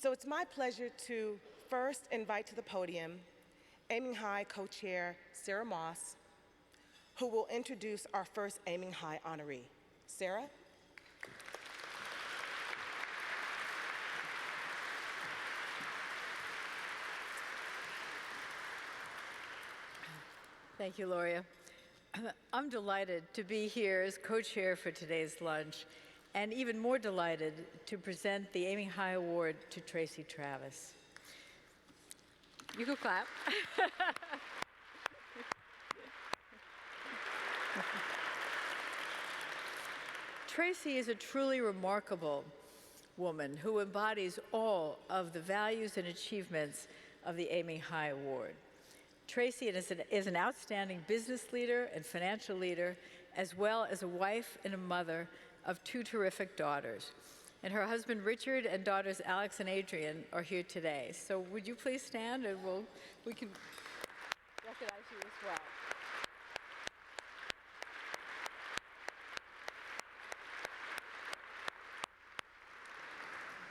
So it's my pleasure to first invite to the podium Aiming High co-chair Sara Moss, who will introduce our first Aiming High honoree. Sara? Thank you, Gloria. I'm delighted to be here as co-chair for today's lunch, and even more delighted to present the Aiming High Award to Tracey Travis. You can clap. Tracey is a truly remarkable woman who embodies all of the values and achievements of the Aiming High Award. Tracey is an outstanding business leader and financial leader, as well as a wife and a mother of two terrific daughters. And her husband Richard and daughters Alex and Adrian are here today. So would you please stand and we can recognize you as well.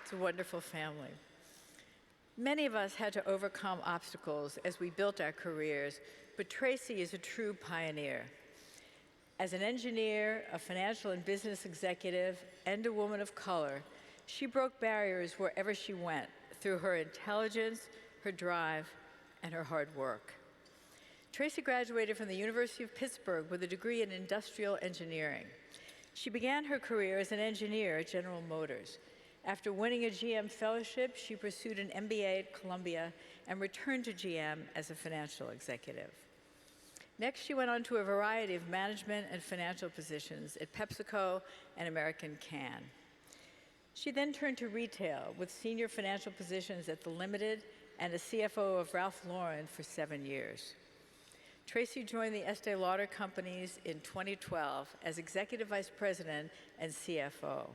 It's a wonderful family. Many of us had to overcome obstacles as we built our careers, but Tracey is a true pioneer. As an engineer, a financial and business executive, and a woman of color, she broke barriers wherever she went through her intelligence, her drive, and her hard work. Tracey graduated from the University of Pittsburgh with a degree in industrial engineering. She began her career as an engineer at General Motors. After winning a GM fellowship, she pursued an MBA at Columbia and returned to GM as a financial executive. Next, she went on to a variety of management and financial positions at PepsiCo and American Can. She then turned to retail with senior financial positions at The Limited and as CFO of Ralph Lauren for 7 years. Tracey joined the Estee Lauder companies in 2012 as Executive Vice President and CFO.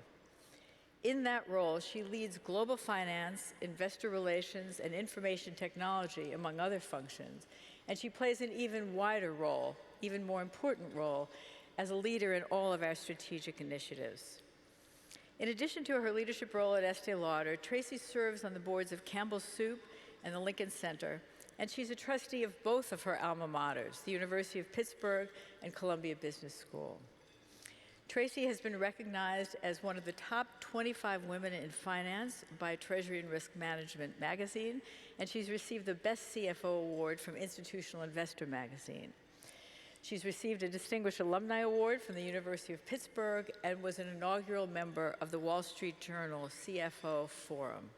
In that role, she leads global finance, investor relations, and information technology, among other functions. And she plays an even wider role, even more important role, as a leader in all of our strategic initiatives. In addition to her leadership role at Estee Lauder, Tracey serves on the boards of Campbell's Soup and the Lincoln Center, and she's a trustee of both of her alma maters, the University of Pittsburgh and Columbia Business School. Tracey has been recognized as one of the top 25 women in finance by Treasury and Risk Management magazine, and she's received the Best CFO Award from Institutional Investor magazine. She's received a Distinguished Alumni Award from the University of Pittsburgh and was an inaugural member of the Wall Street Journal CFO Forum.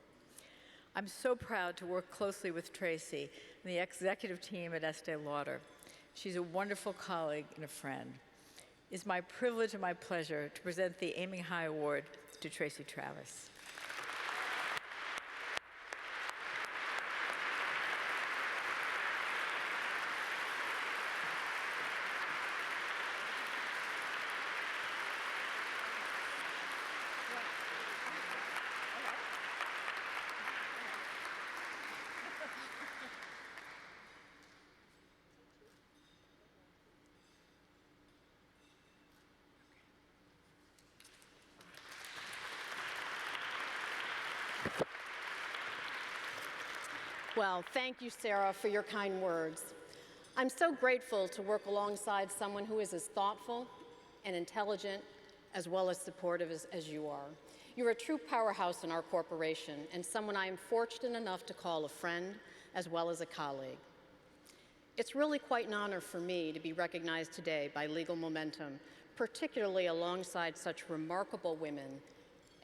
I'm so proud to work closely with Tracey and the executive team at Estee Lauder. She's a wonderful colleague and a friend. It's my privilege and my pleasure to present the Aiming High Award to Tracey Travis. Well, thank you, Sara, for your kind words. I'm so grateful to work alongside someone who is as thoughtful and intelligent as well as supportive as you are. You're a true powerhouse in our corporation and someone I am fortunate enough to call a friend as well as a colleague. It's really quite an honor for me to be recognized today by Legal Momentum, particularly alongside such remarkable women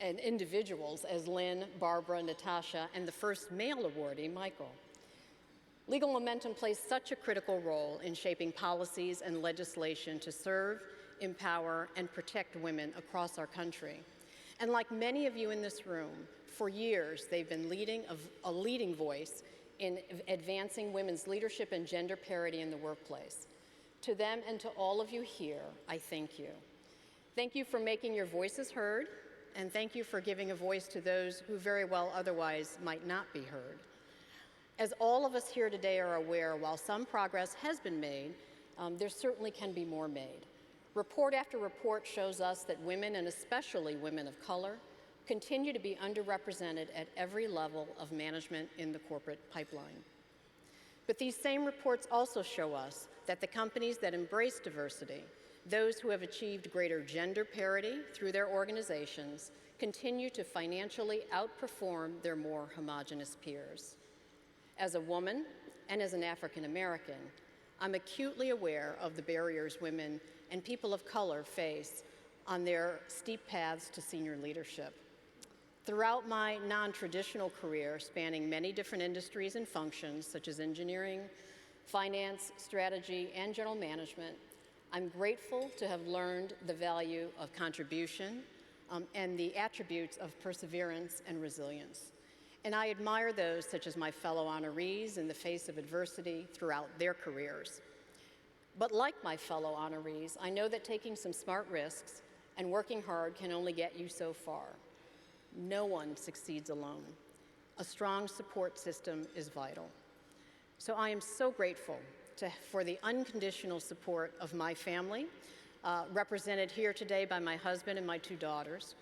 and individuals as Lynn, Barbara, Natasha, and the first male awardee, Michael. Legal Momentum plays such a critical role in shaping policies and legislation to serve, empower, and protect women across our country. And like many of you in this room, for years they've been a leading voice in advancing women's leadership and gender parity in the workplace. To them and to all of you here, I thank you. Thank you for making your voices heard, and thank you for giving a voice to those who very well otherwise might not be heard. As all of us here today are aware, while some progress has been made, there certainly can be more made. Report after report shows us that women, and especially women of color, continue to be underrepresented at every level of management in the corporate pipeline. But these same reports also show us that the companies that embrace diversity, those who have achieved greater gender parity through their organizations, continue to financially outperform their more homogeneous peers. As a woman and as an African American, I'm acutely aware of the barriers women and people of color face on their steep paths to senior leadership. Throughout my non-traditional career, spanning many different industries and functions such as engineering, finance, strategy, and general management, I'm grateful to have learned the value of contribution and the attributes of perseverance and resilience. And I admire those such as my fellow honorees in the face of adversity throughout their careers. But like my fellow honorees, I know that taking some smart risks and working hard can only get you so far. No one succeeds alone. A strong support system is vital. So I am so grateful for the unconditional support of my family, represented here today by my husband and my 2 daughters.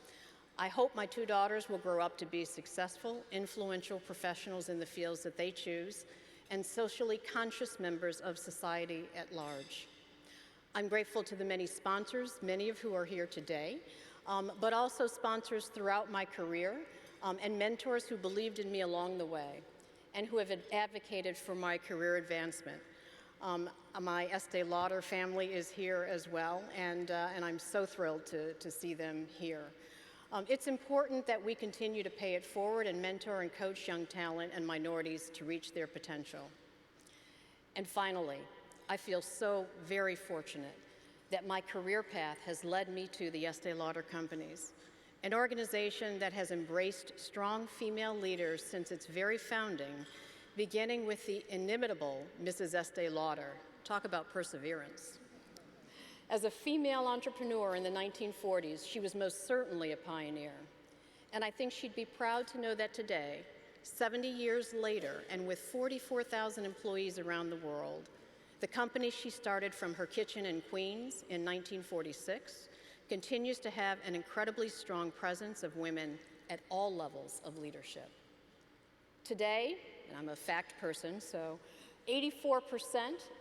I hope my 2 daughters will grow up to be successful, influential professionals in the fields that they choose, and socially conscious members of society at large. I'm grateful to the many sponsors, many of who are here today, but also sponsors throughout my career, and mentors who believed in me along the way, and who have advocated for my career advancement. My Estee Lauder family is here as well, and I'm so thrilled to see them here. It's important that we continue to pay it forward and mentor and coach young talent and minorities to reach their potential. And finally, I feel so very fortunate that my career path has led me to the Estee Lauder Companies, an organization that has embraced strong female leaders since its very founding, beginning with the inimitable Mrs. Estee Lauder. Talk about perseverance. As a female entrepreneur in the 1940s, she was most certainly a pioneer. And I think she'd be proud to know that today, 70 years later, and with 44,000 employees around the world, the company she started from her kitchen in Queens in 1946 continues to have an incredibly strong presence of women at all levels of leadership. Today, and I'm a fact person, so 84%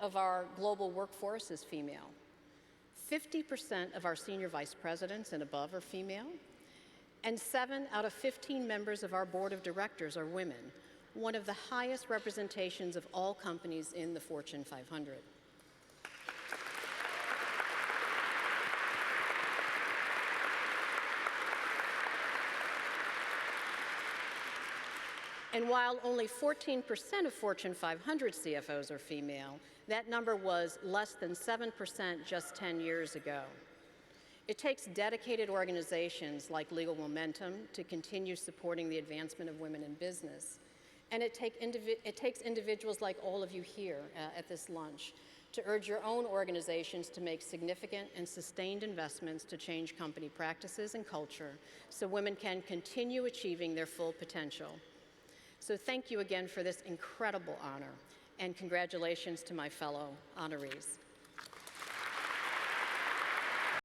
of our global workforce is female. 50% of our senior vice presidents and above are female, and 7 out of 15 members of our board of directors are women, one of the highest representations of all companies in the Fortune 500. And while only 14% of Fortune 500 CFOs are female, that number was less than 7% just 10 years ago. It takes dedicated organizations like Legal Momentum to continue supporting the advancement of women in business. And it takes individuals like all of you here at this lunch to urge your own organizations to make significant and sustained investments to change company practices and culture so women can continue achieving their full potential. So thank you again for this incredible honor, and congratulations to my fellow honorees.